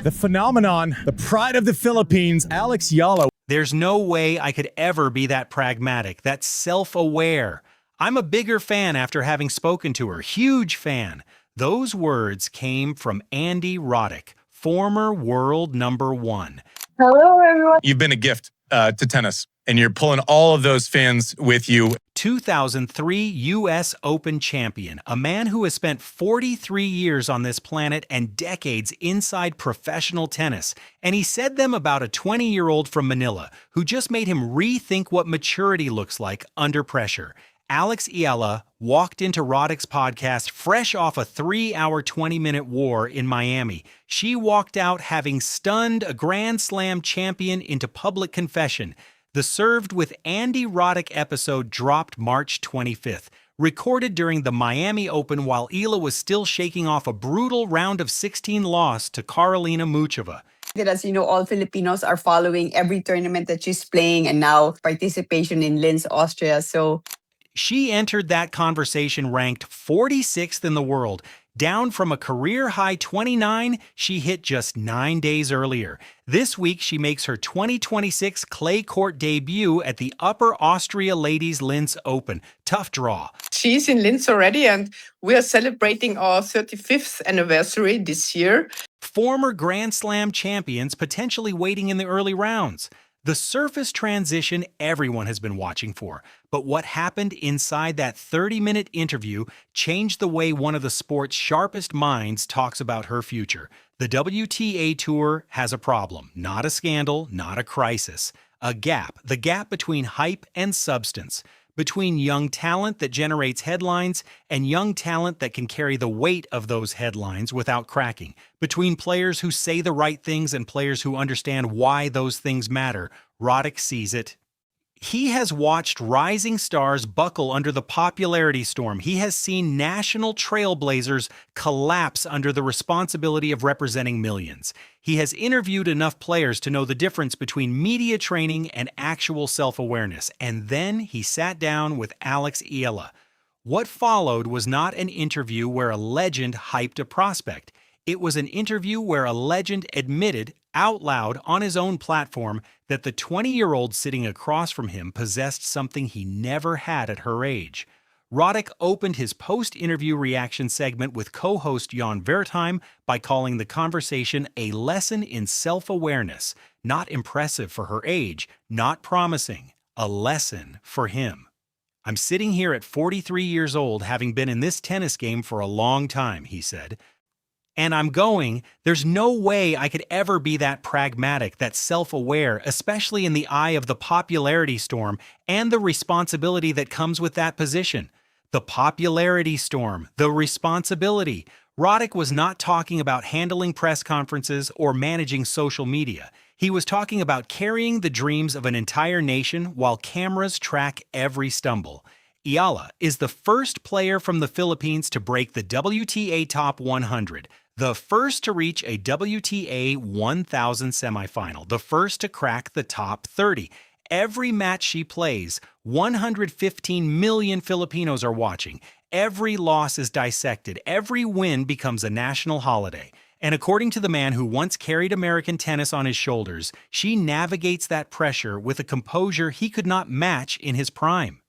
The phenomenon, the pride of the Philippines, Alex Eala. There's no way I could ever be that pragmatic, that self-aware. I'm a bigger fan after having spoken to her, huge fan. Those words came from Andy Roddick, former world number one. Hello, everyone. You've been a gift to tennis, and you're pulling all of those fans with you. 2003 U.S. Open champion, a man who has spent 43 years on this planet and decades inside professional tennis. And he said them about a 20-year-old from Manila who just made him rethink what maturity looks like under pressure. Alex Eala walked into Roddick's podcast fresh off a 3-hour, 20-minute war in Miami. She walked out having stunned a Grand Slam champion into public confession. The Served with Andy Roddick episode dropped March 25th, recorded during the Miami Open while Eala was still shaking off a brutal round of 16 loss to Karolina Muchova. As you know, all Filipinos are following every tournament that she's playing and now participation in Linz, Austria. So she entered that conversation ranked 46th in the world, down from a career-high 29 she hit just 9 days earlier. This week, she makes her 2026 clay court debut at the Upper Austria Ladies Linz Open. Tough draw. She's in Linz already, and we are celebrating our 35th anniversary this year. Former Grand Slam champions potentially waiting in the early rounds. The surface transition everyone has been watching for, but what happened inside that 30-minute interview changed the way one of the sport's sharpest minds talks about her future. The WTA Tour has a problem, not a scandal, not a crisis. A gap, the gap between hype and substance, between young talent that generates headlines and young talent that can carry the weight of those headlines without cracking, between players who say the right things and players who understand why those things matter. Roddick sees it. He has watched rising stars buckle under the popularity storm. He has seen national trailblazers collapse under the responsibility of representing millions. He has interviewed enough players to know the difference between media training and actual self-awareness. And then he sat down with Alex Eala. What followed was not an interview where a legend hyped a prospect. It was an interview where a legend admitted out loud on his own platform that the 20-year-old sitting across from him possessed something he never had at her age. Roddick opened his post-interview reaction segment with co-host Jan Wertheim by calling the conversation a lesson in self-awareness, not impressive for her age, not promising, a lesson for him. "I'm sitting here at 43 years old, having been in this tennis game for a long time," he said. "And I'm going, there's no way I could ever be that pragmatic, that self-aware, especially in the eye of the popularity storm and the responsibility that comes with that position." The popularity storm, the responsibility. Roddick was not talking about handling press conferences or managing social media. He was talking about carrying the dreams of an entire nation while cameras track every stumble. Eala is the first player from the Philippines to break the WTA Top 100, the first to reach a WTA 1000 semifinal, the first to crack the top 30. Every match she plays, 115 million Filipinos are watching. Every loss is dissected. Every win becomes a national holiday. And according to the man who once carried American tennis on his shoulders, she navigates that pressure with a composure he could not match in his prime.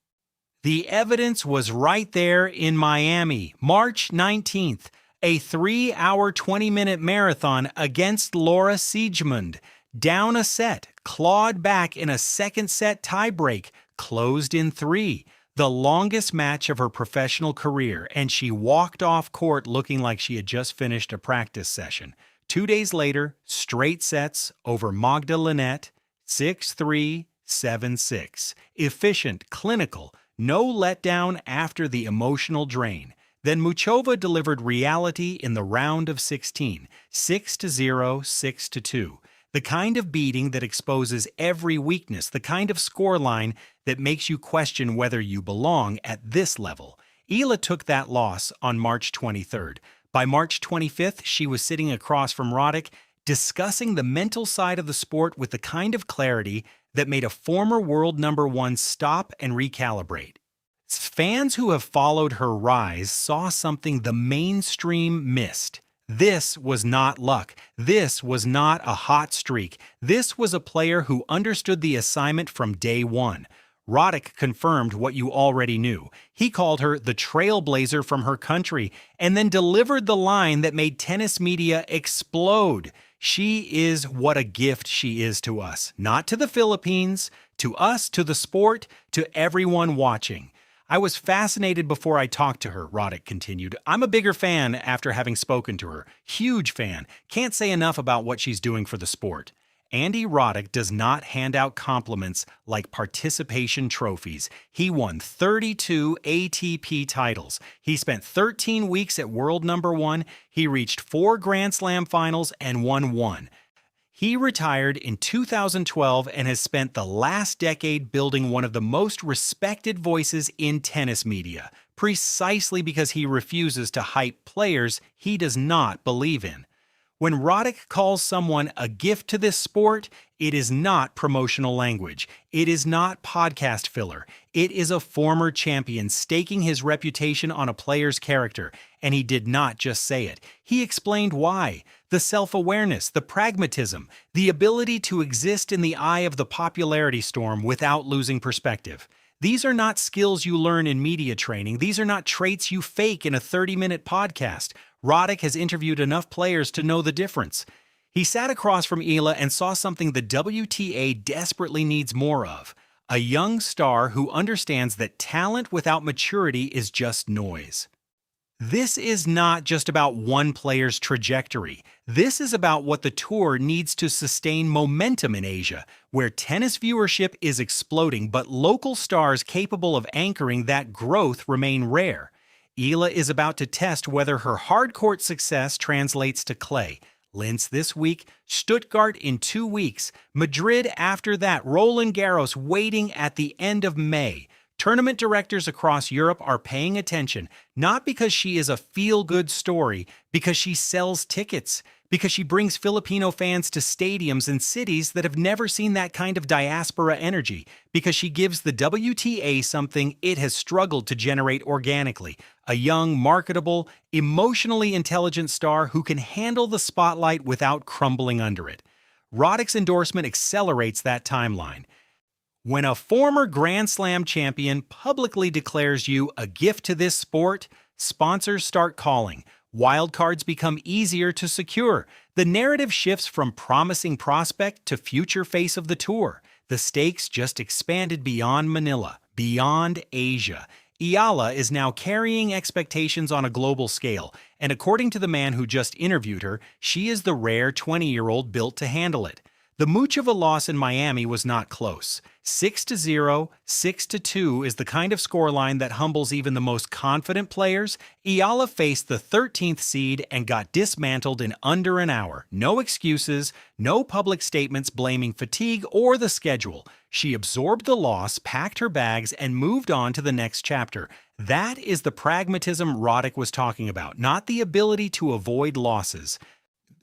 The evidence was right there in Miami, March 19th, a 3-hour, 20-minute marathon against Laura Siegemund. Down a set, clawed back in a second-set tiebreak, closed in 3, the longest match of her professional career, and she walked off court looking like she had just finished a practice session. 2 days later, straight sets over Magda Linette, 6-3, 7-6. Efficient, clinical, no letdown after the emotional drain. Then Muchova delivered reality in the round of 16, 6-0, 6-2. The kind of beating that exposes every weakness, the kind of scoreline that makes you question whether you belong at this level. Eala took that loss on March 23rd. By March 25th, she was sitting across from Roddick, discussing the mental side of the sport with the kind of clarity that made a former world number one stop and recalibrate. Fans who have followed her rise saw something the mainstream missed: This was not luck. This was not a hot streak. This was a player who understood the assignment from day one. Roddick confirmed what you already knew. He called her the trailblazer from her country and then delivered the line that made tennis media explode. She is what a gift she is to us, not to the Philippines, to us, to the sport, to everyone watching. I was fascinated before I talked to her, Roddick continued. I'm a bigger fan after having spoken to her. Huge fan. Can't say enough about what she's doing for the sport. Andy Roddick does not hand out compliments like participation trophies. He won 32 ATP titles. He spent 13 weeks at world number 1. He reached 4 Grand Slam finals and won 1. He retired in 2012 and has spent the last decade building one of the most respected voices in tennis media, precisely because he refuses to hype players he does not believe in. When Roddick calls someone a gift to this sport, it is not promotional language. It is not podcast filler. It is a former champion staking his reputation on a player's character, and he did not just say it. He explained why. The self-awareness, the pragmatism, the ability to exist in the eye of the popularity storm without losing perspective. These are not skills you learn in media training. These are not traits you fake in a 30-minute podcast. Roddick has interviewed enough players to know the difference. He sat across from Eala and saw something the WTA desperately needs more of. A young star who understands that talent without maturity is just noise. This is not just about one player's trajectory. This is about what the tour needs to sustain momentum in Asia, where tennis viewership is exploding, but local stars capable of anchoring that growth remain rare. Eala is about to test whether her hard-court success translates to clay. Linz this week, Stuttgart in 2 weeks, Madrid after that, Roland Garros waiting at the end of May. Tournament directors across Europe are paying attention, not because she is a feel-good story, because she sells tickets, because she brings Filipino fans to stadiums in cities that have never seen that kind of diaspora energy, because she gives the WTA something it has struggled to generate organically, a young, marketable, emotionally intelligent star who can handle the spotlight without crumbling under it. Roddick's endorsement accelerates that timeline. When a former Grand Slam champion publicly declares you a gift to this sport, sponsors start calling. Wildcards become easier to secure. The narrative shifts from promising prospect to future face of the tour. The stakes just expanded beyond Manila, beyond Asia. Eala is now carrying expectations on a global scale, and according to the man who just interviewed her, she is the rare 20-year-old built to handle it. The Muchova loss in Miami was not close. 6-0, 6-2 is the kind of scoreline that humbles even the most confident players. Eala faced the 13th seed and got dismantled in under an hour. No excuses, no public statements blaming fatigue or the schedule. She absorbed the loss, packed her bags, and moved on to the next chapter. That is the pragmatism Roddick was talking about, not the ability to avoid losses.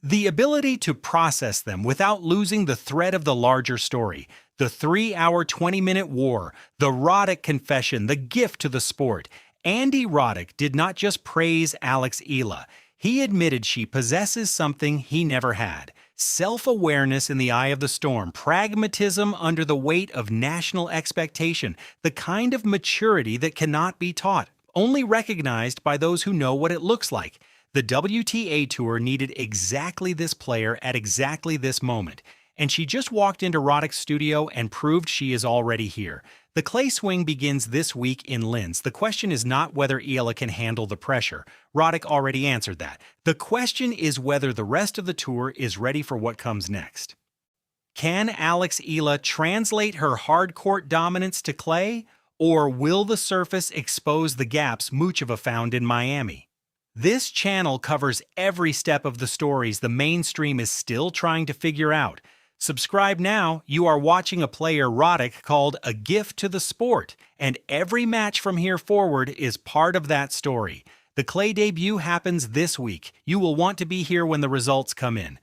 The ability to process them without losing the thread of the larger story. The 3-hour, 20-minute war, the Roddick confession, the gift to the sport. Andy Roddick did not just praise Alex Eala. He admitted she possesses something he never had. Self-awareness in the eye of the storm, pragmatism under the weight of national expectation, the kind of maturity that cannot be taught, only recognized by those who know what it looks like. The WTA Tour needed exactly this player at exactly this moment, and she just walked into Roddick's studio and proved she is already here. The clay swing begins this week in Linz. The question is not whether Eala can handle the pressure. Roddick already answered that. The question is whether the rest of the tour is ready for what comes next. Can Alex Eala translate her hard-court dominance to clay, or will the surface expose the gaps Muchova found in Miami? This channel covers every step of the stories the mainstream is still trying to figure out. Subscribe now. You are watching a player Roddick called a gift to the sport, and every match from here forward is part of that story. The clay debut happens this week. You will want to be here when the results come in.